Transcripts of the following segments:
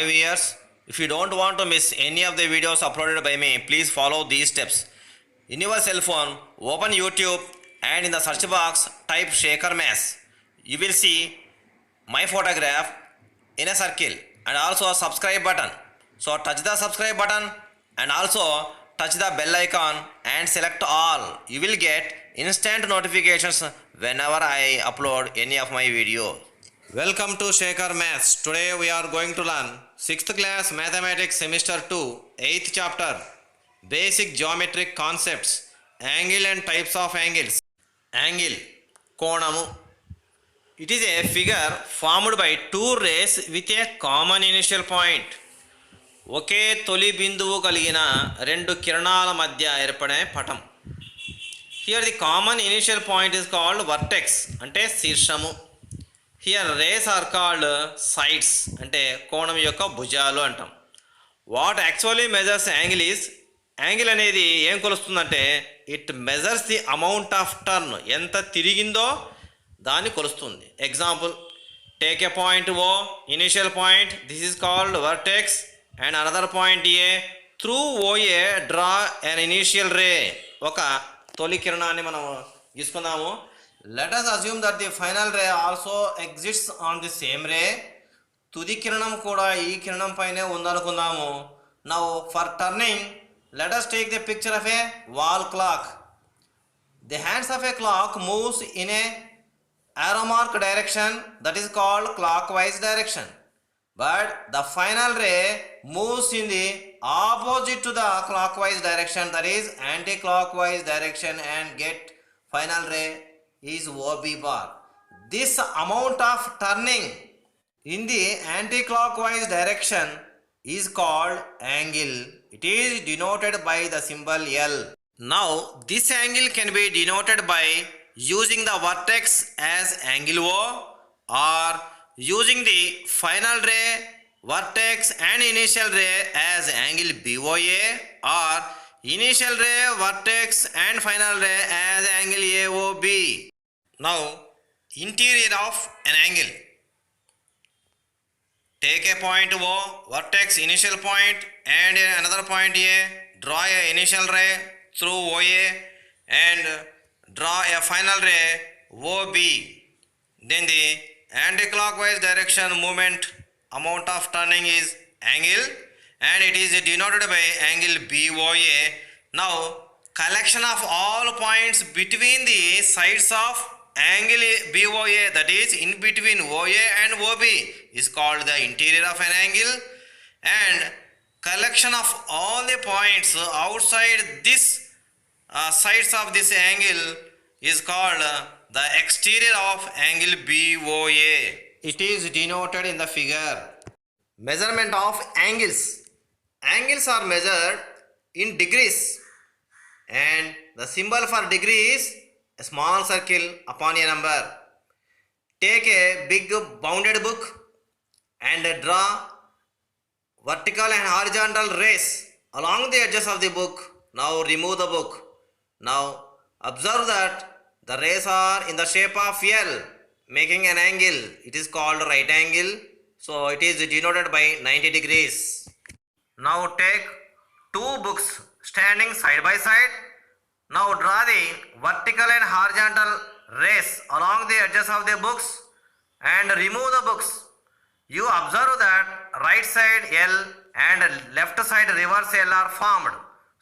5 years. If you don't want to miss any of the videos uploaded by me, please follow these steps. In your cell phone, open YouTube and in the search box type Shekhar Maths. You will see my photograph in a circle and also a subscribe button. So touch the subscribe button and also touch the bell icon and select all. You will get instant notifications whenever I upload any of my videos. Welcome to Shekhar Maths. Today we are going to learn 6th class Mathematics Semester 2, 8th chapter, Basic Geometric Concepts, Angle and Types of Angles. Angle, కోణము. It is a figure formed by two rays with a common initial point. ఒకే తొలి బిందువు కలిగిన రెండు కిరణాల మధ్య ఏర్పడే పటం. Here the common initial point is called vertex, అంటే శీర్షము. Here rays are called sides, అంటే కోణం యొక్క భుజాలు అంటాం. What actually measures angle is, angle అనేది ఏం కొలుస్తుందంటే it measures the amount of turn, ఎంత తిరిగిందో దాన్ని కొలుస్తుంది. Example, take a point O, initial point, this is called vertex, and another point A. Through O A draw an initial ray, ఒక తొలి కిరణాన్ని మనం తీసుకుందాము. Let us assume that the final ray also exists on the same ray. తుది కిరణం కూడా ఈ కిరణం పైనే ఉందనుకుందాము. Now for turning, let us take the picture of a wall clock. The hands of a clock moves in a arrow mark direction, that is called clockwise direction. But the final ray moves in the opposite to the clockwise direction, that is anti-clockwise direction, and get final ray is OB bar. This amount of turning in the anti-clockwise direction is called angle. It is denoted by the symbol L. Now this angle can be denoted by using the vertex as angle O, or using the final ray, vertex and initial ray as angle BOA, or initial ray, vertex and final ray as angle AOB. Now, interior of an angle. Take a point O, vertex, initial point, and another point A. Draw a initial ray through OA and draw a final ray OB. Then the anti-clockwise direction movement amount of turning is angle, and it is denoted by angle BOA. Now, collection of all points between the sides of angle BOA, that is in between OA and OB, is called the interior of an angle, and collection of all the points outside this sides of this angle is called the exterior of angle BOA. It is denoted in the figure. Measurement of angles. Angles are measured in degrees, and the symbol for degree is a small circle upon a number. Take a big bounded book and draw vertical and horizontal rays along the edges of the book. Now remove the book. Now observe that the rays are in the shape of L, making an angle. It is called right angle. So it is denoted by 90 degrees. Now take two books standing side by side. Now draw the vertical and horizontal rays along the edges of the books and remove the books. You observe that right side L and left side reverse L are formed.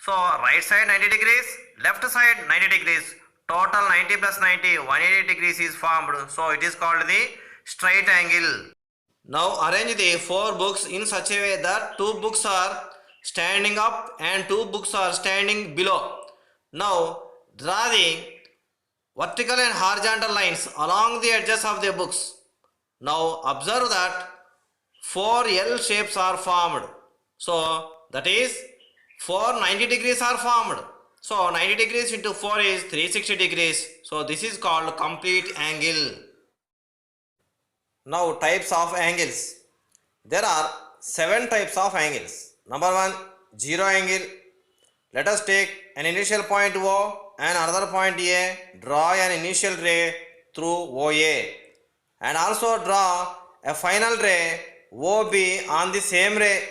So right side 90 degrees, left side 90 degrees, total 90 plus 90, 180 degrees is formed. So it is called the straight angle. Now arrange the four books in such a way that two books are standing up and two books are standing below. Now draw the vertical and horizontal lines along the edges of the books. Now observe that four L shapes are formed. So that is 490 degrees are formed. So 90 degrees into 4 is 360 degrees. So this is called complete angle. Now types of angles. There are 7 types of angles. Number 1, zero angle. Let us take an initial point O and another point A. Draw an initial ray through OA and also draw a final ray OB on the same ray,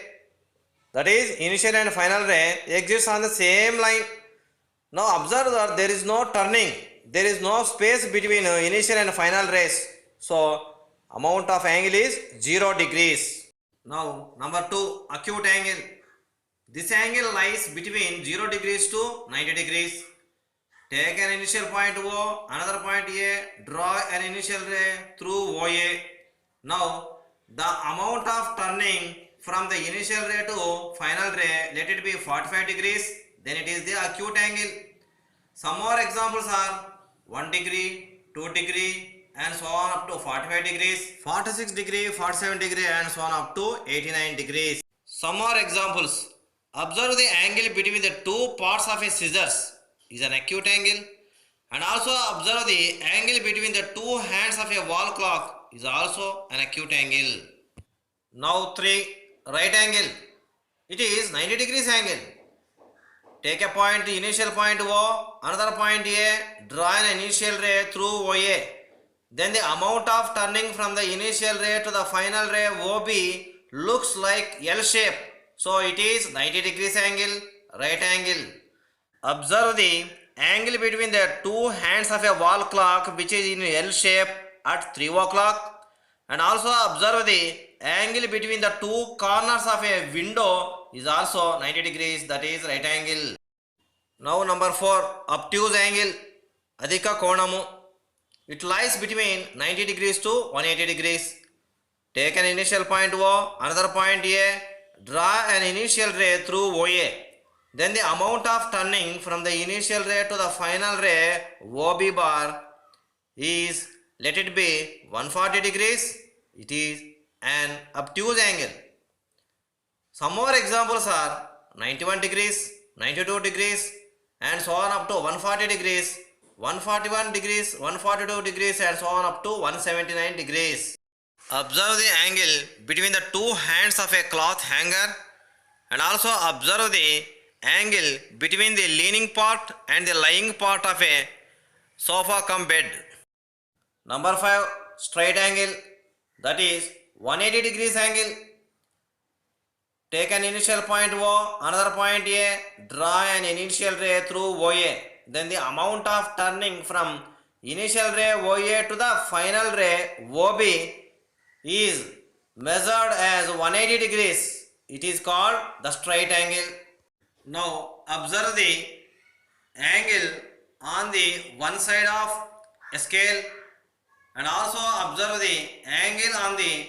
that is initial and final ray exists on the same line. Now observe that there is no turning, there is no space between initial and final rays. So amount of angle is 0 degrees. Now number 2, acute angle. This angle lies between 0 degrees to 90 degrees. Take an initial point O, another point A, draw an initial ray through OA. Now the amount of turning from the initial ray to final ray, let it be 45 degrees, then it is the acute angle. Some more examples are 1 degree, 2 degree and so on up to 45 degrees, 46 degree, 47 degree and so on up to 89 degrees. Some more examples. Observe the angle between the two parts of a scissors is an acute angle, and also observe the angle between the two hands of a wall clock is also an acute angle. Now 3, right angle. It is 90 degrees angle. Take a point, initial point O, another point A, draw an initial ray through OA. Then the amount of turning from the initial ray to the final ray OB looks like L shape. So it is 90 degrees angle, right angle. Observe the angle between the two hands of a wall clock which is in L shape at 3 o'clock. And also observe the angle between the two corners of a window is also 90 degrees, that is right angle. Now number 4, obtuse angle, adhika konamu. It lies between 90 degrees to 180 degrees. Take an initial point O, another point A, draw an initial ray through OA. Then the amount of turning from the initial ray to the final ray OB bar is, let it be 140 degrees. It is an obtuse angle. Some more examples are 91 degrees, 92 degrees and so on up to 140 degrees, 141 degrees, 142 degrees and so on up to 179 degrees. Observe the angle between the two hands of a cloth hanger, and also observe the angle between the leaning part and the lying part of a sofa cum bed. Number 5, straight angle, that is 180 degrees angle. Take an initial point O, another point A, draw an initial ray through OA. Then the amount of turning from initial ray OA to the final ray OB is measured as 180 degrees. It is called the straight angle. Now observe the angle on the one side of a scale, and also observe the angle on the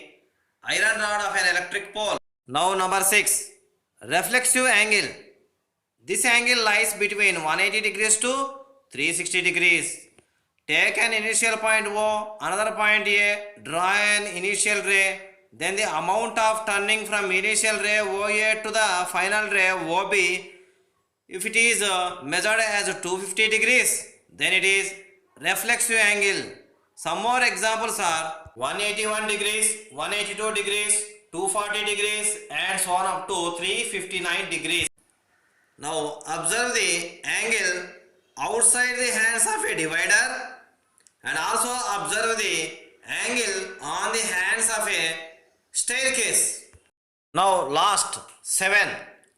iron rod of an electric pole. Now number 6, reflexive angle. This angle lies between 180 degrees to 360 degrees. Take an initial point O, another point A, draw an initial ray. Then the amount of turning from initial ray OA to the final ray OB, if it is measured as 250 degrees, then it is reflexive angle. Some more examples are 181 degrees, 182 degrees, 240 degrees and so on up to 359 degrees. Now observe the angle outside the hands of a divider, and also observe the angle on the hands of a staircase. Now last 7,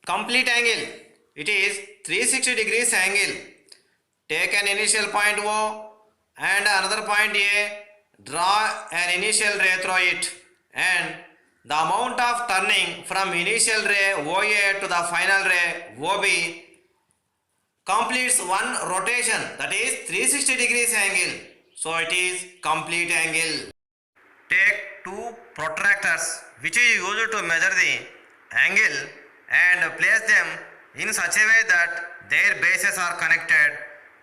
complete angle. It is 360 degrees angle. Take an initial point O and another point A, draw an initial ray through it, and the amount of turning from initial ray OA to the final ray OB completes one rotation, that is 360 degrees angle. So it is complete angle. Take 2 protractors which is used to measure the angle and place them in such a way that their bases are connected.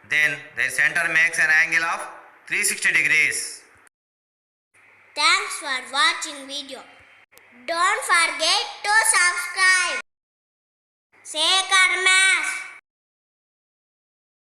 Then their center makes an angle of 360 degrees. Thanks for watching video. Don't forget to subscribe. Shekhar Maths.